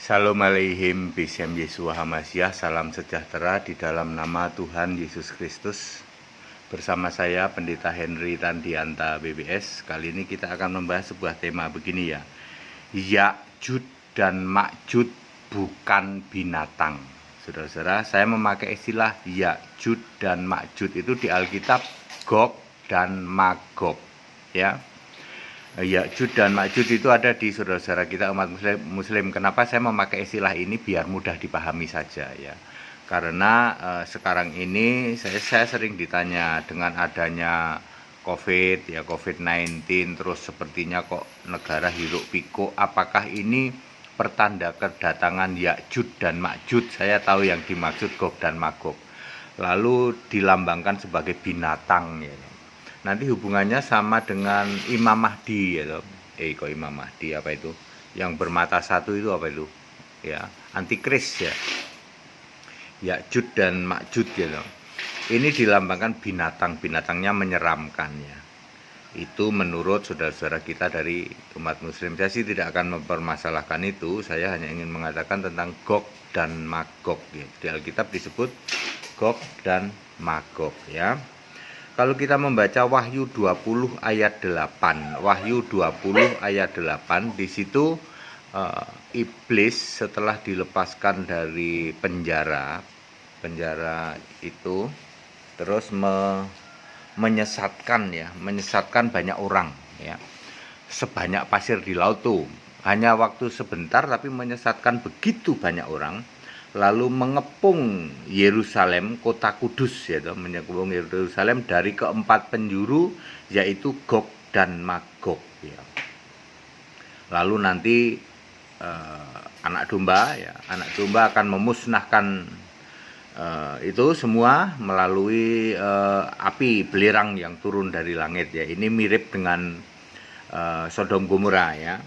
Shalom aleihim Bishem Yeshua Hamasyah. Salam sejahtera di dalam nama Tuhan Yesus Kristus. Bersama saya Pendeta Henry Randianta BBS. Kali ini kita akan membahas sebuah tema begini ya. Ya'jud dan Ma'jud bukan binatang. Saudara-saudara, saya memakai istilah Ya'jud dan Ma'jud itu di Alkitab Gog dan Magog ya. Ya'jud dan Ma'jud itu ada di saudara-saudara kita umat muslim. Kenapa saya memakai istilah ini? Biar mudah dipahami saja ya. Karena sekarang ini saya sering ditanya dengan adanya COVID ya, COVID-19, terus sepertinya kok negara hiruk pikuk, apakah ini pertanda kedatangan Ya'jud dan Ma'jud? Saya tahu yang dimaksud Gog dan Magog. Lalu dilambangkan sebagai binatang ya. Nanti hubungannya sama dengan Imam Mahdi ya toh. Kok Imam Mahdi apa itu? Yang bermata satu itu apa itu? Ya, antikris ya. Ya'jud dan Ma'jud ya toh. Ini dilambangkan binatang-binatangnya menyeramkan ya. Itu menurut saudara-saudara kita dari umat muslim. Saya sih tidak akan mempermasalahkan itu, saya hanya ingin mengatakan tentang Gog dan Magog ya. Di Alkitab disebut Gog dan Magog ya. Kalau kita membaca Wahyu 20 ayat 8, Wahyu 20 ayat 8, di situ iblis setelah dilepaskan dari penjara itu terus menyesatkan banyak orang ya. Sebanyak pasir di laut tuh. Hanya waktu sebentar tapi menyesatkan begitu banyak orang. Lalu mengepung Yerusalem, kota kudus ya, mengepung Yerusalem dari keempat penjuru, yaitu Gog dan Magog ya. Lalu nanti anak domba akan memusnahkan itu semua melalui api belerang yang turun dari langit ya. Ini mirip dengan Sodom Gomora ya.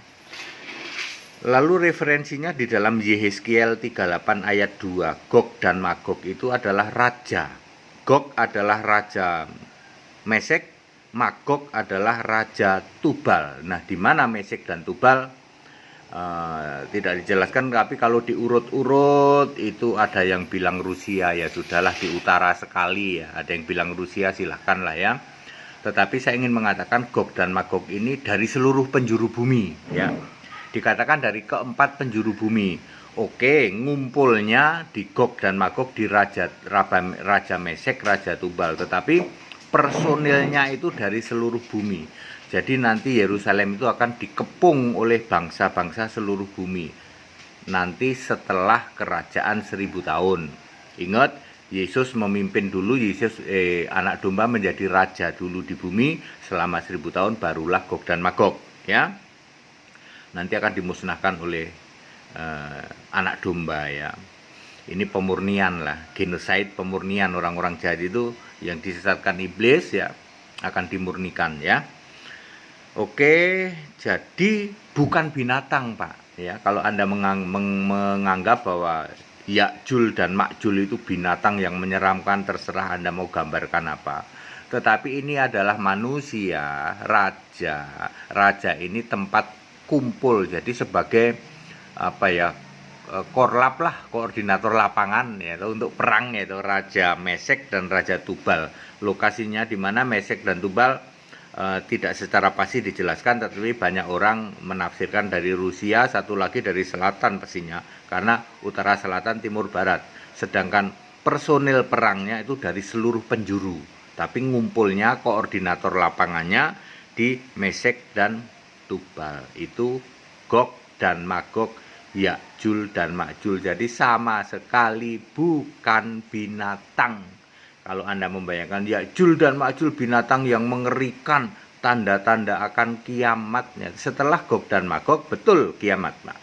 Lalu referensinya di dalam Yehezkiel 38 ayat 2, Gog dan Magog itu adalah raja. Gog adalah raja Mesek, Magog adalah raja Tubal. Nah, di mana Mesek dan Tubal tidak dijelaskan, tapi kalau diurut-urut itu ada yang bilang Rusia ya, sudahlah di utara sekali ya. Ada yang bilang Rusia, silahkan lah ya. Tetapi saya ingin mengatakan Gog dan Magog ini dari seluruh penjuru bumi ya. Dikatakan dari keempat penjuru bumi. Oke, ngumpulnya di Gog dan Magog di Raja Mesek, Raja Tubal. Tetapi personilnya itu dari seluruh bumi. Jadi nanti Yerusalem itu akan dikepung oleh bangsa-bangsa seluruh bumi. Nanti setelah kerajaan 1000 tahun. Ingat, Yesus memimpin dulu, anak domba menjadi raja dulu di bumi selama 1000 tahun, barulah Gog dan Magog ya. Nanti akan dimusnahkan oleh anak domba ya. Ini pemurnian lah, genocide, pemurnian orang-orang jahat itu yang disesatkan iblis ya, akan dimurnikan ya. Oke, jadi bukan binatang Pak ya. Kalau Anda menganggap bahwa Ya'jud dan Ma'jud itu binatang yang menyeramkan, terserah Anda mau gambarkan apa. Tetapi ini adalah manusia, raja. Raja ini tempat kumpul, jadi sebagai korlap lah, koordinator lapangan ya untuk perang yaitu Raja Mesek dan Raja Tubal. Lokasinya di mana Mesek dan Tubal tidak secara pasti dijelaskan, tetapi banyak orang menafsirkan dari Rusia, satu lagi dari selatan pastinya, karena utara, selatan, timur, barat. Sedangkan personil perangnya itu dari seluruh penjuru, tapi ngumpulnya koordinator lapangannya di Mesek dan Tubal. Itu Gog dan Magog, Ya'jud dan Ma'jud. Jadi sama sekali bukan binatang. Kalau Anda membayangkan Ya'jud dan Ma'jud binatang yang mengerikan, tanda-tanda akan kiamatnya. Setelah Gog dan Magog betul kiamat Pak.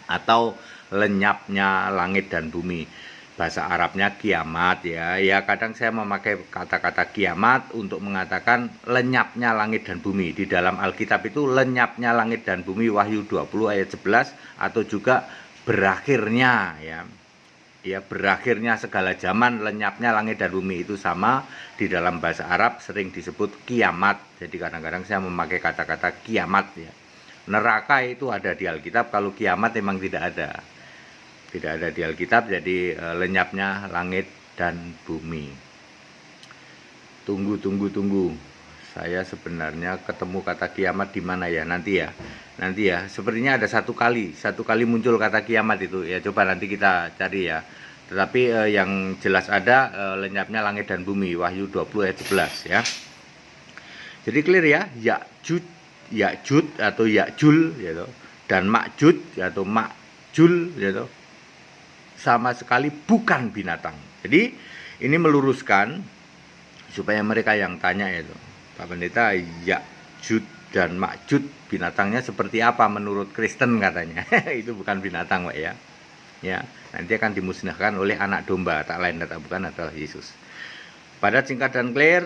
Atau lenyapnya langit dan bumi. Bahasa Arabnya kiamat ya. Ya kadang saya memakai kata-kata kiamat untuk mengatakan lenyapnya langit dan bumi. Di dalam Alkitab itu lenyapnya langit dan bumi, Wahyu 20 ayat 11, atau juga berakhirnya ya. Ya, berakhirnya segala zaman, lenyapnya langit dan bumi, itu sama. Di dalam bahasa Arab sering disebut kiamat. Jadi kadang-kadang saya memakai kata-kata kiamat ya. Neraka itu ada di Alkitab, kalau kiamat memang tidak ada. Tidak ada di Alkitab, jadi lenyapnya langit dan bumi. Tunggu. Saya sebenarnya ketemu kata kiamat di mana ya? Nanti ya. Sepertinya ada satu kali muncul kata kiamat itu. Ya coba nanti kita cari ya. Tetapi yang jelas ada lenyapnya langit dan bumi, Wahyu 20 ayat 11 ya. Jadi clear ya, Ya'jud atau Ya'jul gitu, dan Ma'jud atau Ma'jul gitu, sama sekali bukan binatang. Jadi ini meluruskan supaya mereka yang tanya itu, Pak Pendeta, Ya'jud dan Ma'jud binatangnya seperti apa menurut Kristen katanya. Itu bukan binatang, Pak ya. Ya, nanti akan dimusnahkan oleh anak domba, tak lain tak bukan adalah Yesus. Padat, singkat dan clear.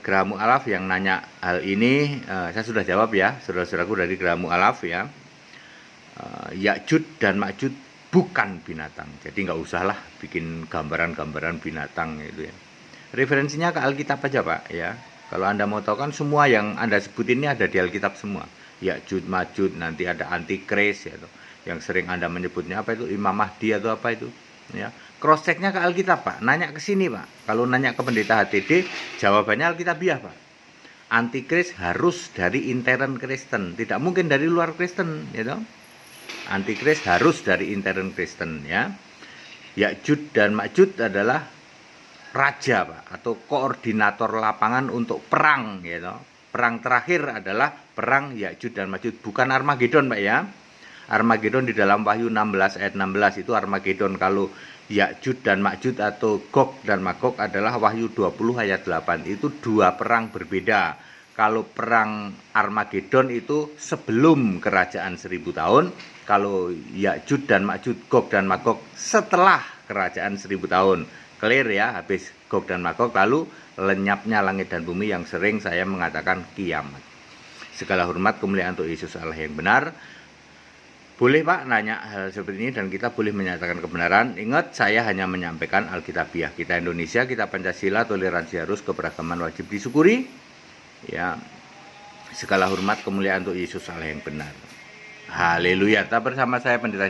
Gerah Mu'alaf yang nanya hal ini, saya sudah jawab ya, saudara-saudaraku dari Gerah Mu'alaf ya. Ya'jud dan Ma'jud bukan binatang, jadi nggak usahlah bikin gambaran-gambaran binatang itu ya. Referensinya ke Alkitab aja Pak ya. Kalau Anda mau tahu kan semua yang Anda sebut ini ada di Alkitab semua. Ya'jud, Ma'jud, nanti ada Antikris ya, yang sering Anda menyebutnya apa itu, Imam Mahdi atau apa itu ya. Cross checknya ke Alkitab Pak, nanya ke sini Pak. Kalau nanya ke pendeta HTD, jawabannya Alkitabiah Pak. Antikris harus dari intern Kristen, tidak mungkin dari luar Kristen, gitu. Antikris harus dari intern Kristen ya. Ya'jud dan Ma'jud adalah raja Pak, atau koordinator lapangan untuk perang, gitu. Perang terakhir adalah perang Ya'jud dan Ma'jud, bukan Armageddon Pak ya. Armageddon di dalam Wahyu 16 ayat 16 itu Armageddon. Kalau Ya'jud dan Ma'jud atau Gog dan Magog adalah Wahyu 20 ayat 8. Itu dua perang berbeda. Kalau perang Armageddon itu sebelum kerajaan 1000 tahun. Kalau Ya'jud dan Ma'jud, Gog dan Magog setelah kerajaan 1000 tahun. Clear ya, habis Gog dan Magog lalu lenyapnya langit dan bumi yang sering saya mengatakan kiamat. Segala hormat kemuliaan untuk Yesus Allah yang benar. Boleh Pak nanya hal seperti ini dan kita boleh menyatakan kebenaran. Ingat, saya hanya menyampaikan Alkitabiah. Kita Indonesia, kita Pancasila, toleransi harus, keberagaman wajib disyukuri. Ya, segala hormat kemuliaan untuk Yesus Allah yang benar. Haleluya. Tetap bersama saya Pendeta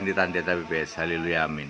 BPS. Haleluya, amin.